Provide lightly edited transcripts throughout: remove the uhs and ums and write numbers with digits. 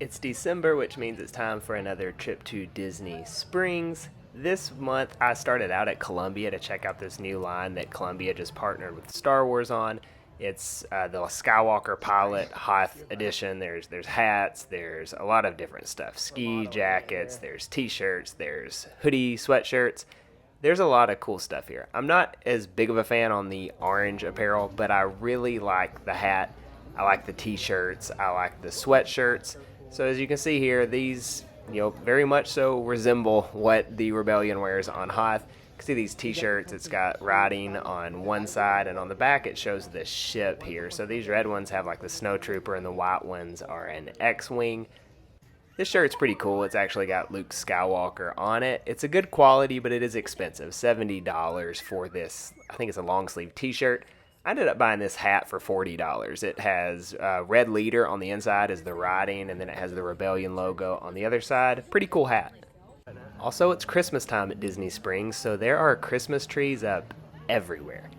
It's December, which means it's time for another trip to Disney Springs. This month, I started out at Columbia to check out this new line that Columbia just partnered with Star Wars on. It's the Skywalker Pilot Hoth edition. There's hats, there's a lot of different stuff. Ski jackets, there's t-shirts, there's hoodie, sweatshirts. There's a lot of cool stuff here. I'm not as big of a fan on the orange apparel, but I really like the hat. I like the t-shirts. I like the sweatshirts. So as you can see here, these, very much so resemble what the Rebellion wears on Hoth. You can see these t-shirts. It's got riding on one side, and on the back it shows the ship here. So these red ones have like the snowtrooper, and the white ones are an X-wing. This shirt's pretty cool. It's actually got Luke Skywalker on it. It's a good quality, but it is expensive. $70 for this. I think it's a long sleeve t-shirt. I ended up buying this hat for $40. It has red leader on the inside as the writing, and then it has the Rebellion logo on the other side. Pretty cool hat. Also, it's Christmas time at Disney Springs, so there are Christmas trees up everywhere.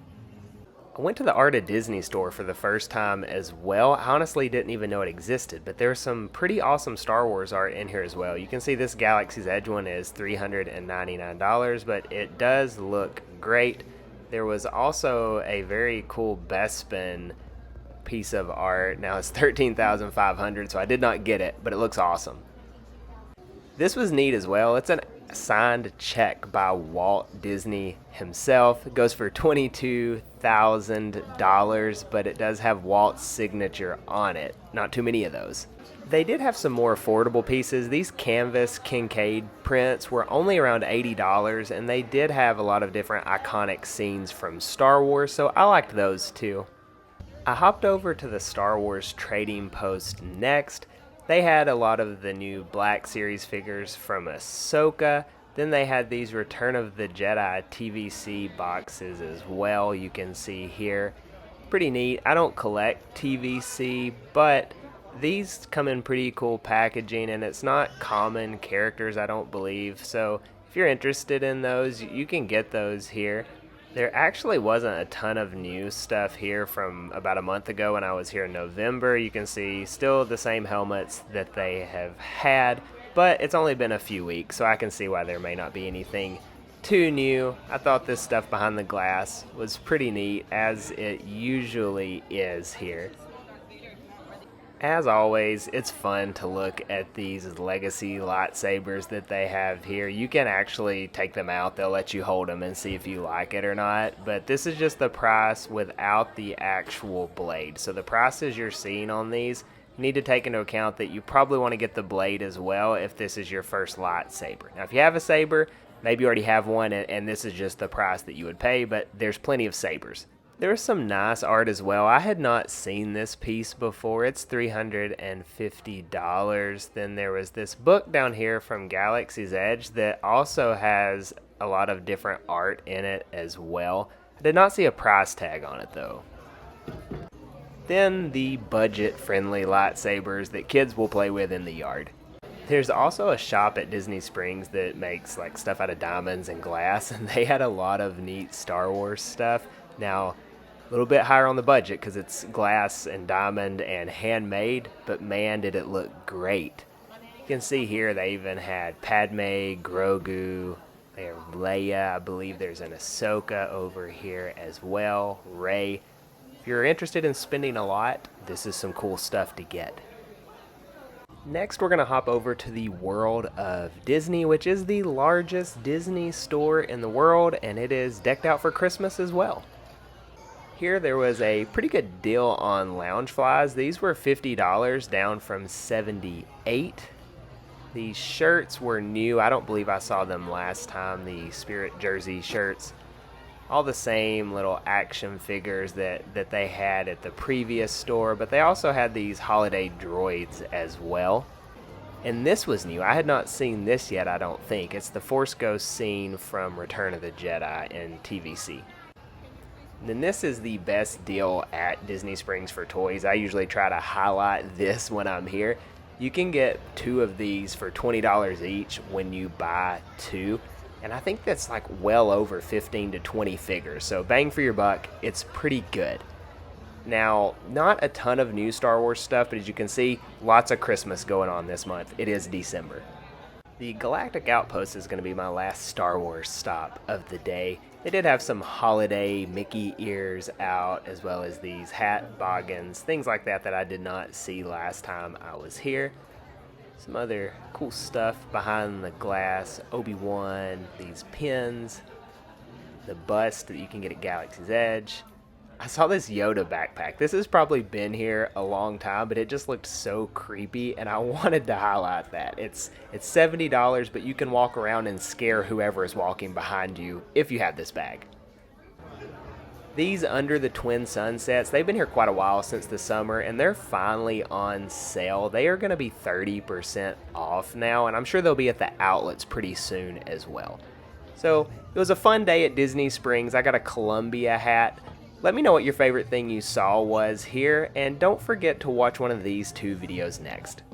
I went to the Art of Disney store for the first time as well. I honestly didn't even know it existed, but there's some pretty awesome Star Wars art in here as well. You can see this Galaxy's Edge one is $399, but it does look great. There was also a very cool Bespin piece of art. Now it's $13,500, so I did not get it, but it looks awesome. This was neat as well. It's a signed check by Walt Disney himself. It goes for $22,000, but it does have Walt's signature on it. Not too many of those. They did have some more affordable pieces. These canvas Kincaid prints were only around $80, and they did have a lot of different iconic scenes from Star Wars, so I liked those too. I hopped over to the Star Wars trading post next. They had a lot of the new Black Series figures from Ahsoka. Then they had these Return of the Jedi TVC boxes as well, you can see here. Pretty neat. I don't collect TVC, but these come in pretty cool packaging, and it's not common characters, I don't believe. So if you're interested in those, you can get those here. There actually wasn't a ton of new stuff here from about a month ago when I was here in November. You can see still the same helmets that they have had, but it's only been a few weeks, so I can see why there may not be anything too new. I thought this stuff behind the glass was pretty neat, as it usually is here. As always, it's fun to look at these legacy lightsabers that they have here. You can actually take them out. They'll let you hold them and see if you like it or not. But this is just the price without the actual blade. So the prices you're seeing on these, you need to take into account that you probably want to get the blade as well if this is your first lightsaber. Now, if you have a saber, maybe you already have one, and this is just the price that you would pay, but there's plenty of sabers. There's some nice art as well. I had not seen this piece before. It's $350. Then there was this book down here from Galaxy's Edge that also has a lot of different art in it as well. I did not see a price tag on it though. Then the budget-friendly lightsabers that kids will play with in the yard. There's also a shop at Disney Springs that makes like stuff out of diamonds and glass, and they had a lot of neat Star Wars stuff. Now, a little bit higher on the budget because it's glass and diamond and handmade, but man, did it look great. You can see here they even had Padme, Grogu, they have Leia, I believe there's an Ahsoka over here as well, Rey. If you're interested in spending a lot, this is some cool stuff to get. Next, we're going to hop over to the World of Disney, which is the largest Disney store in the world, and it is decked out for Christmas as well. Here there was a pretty good deal on Loungeflies. These were $50 down from $78. These shirts were new. I don't believe I saw them last time, the Spirit Jersey shirts. All the same little action figures that they had at the previous store, but they also had these holiday droids as well. And this was new. I had not seen this yet, I don't think. It's the Force Ghost scene from Return of the Jedi in TVC. Then this is the best deal at Disney Springs for toys. I usually try to highlight this when I'm here. You can get two of these for $20 each when you buy two. And I think that's like well over 15 to 20 figures. So bang for your buck, it's pretty good. Now, not a ton of new Star Wars stuff, but as you can see, lots of Christmas going on this month. It is December. The Galactic Outpost is going to be my last Star Wars stop of the day. They did have some holiday Mickey ears out, as well as these hat boggins, things like that that I did not see last time I was here. Some other cool stuff behind the glass, Obi-Wan, these pins, the bust that you can get at Galaxy's Edge. I saw this Yoda backpack. This has probably been here a long time, but it just looked so creepy, and I wanted to highlight that. It's $70, but you can walk around and scare whoever is walking behind you if you have this bag. These Under the Twin Sunsets, they've been here quite a while since the summer, and they're finally on sale. They are going to be 30% off now, and I'm sure they'll be at the outlets pretty soon as well. So it was a fun day at Disney Springs. I got a Columbia hat. Let me know what your favorite thing you saw was here, and don't forget to watch one of these two videos next.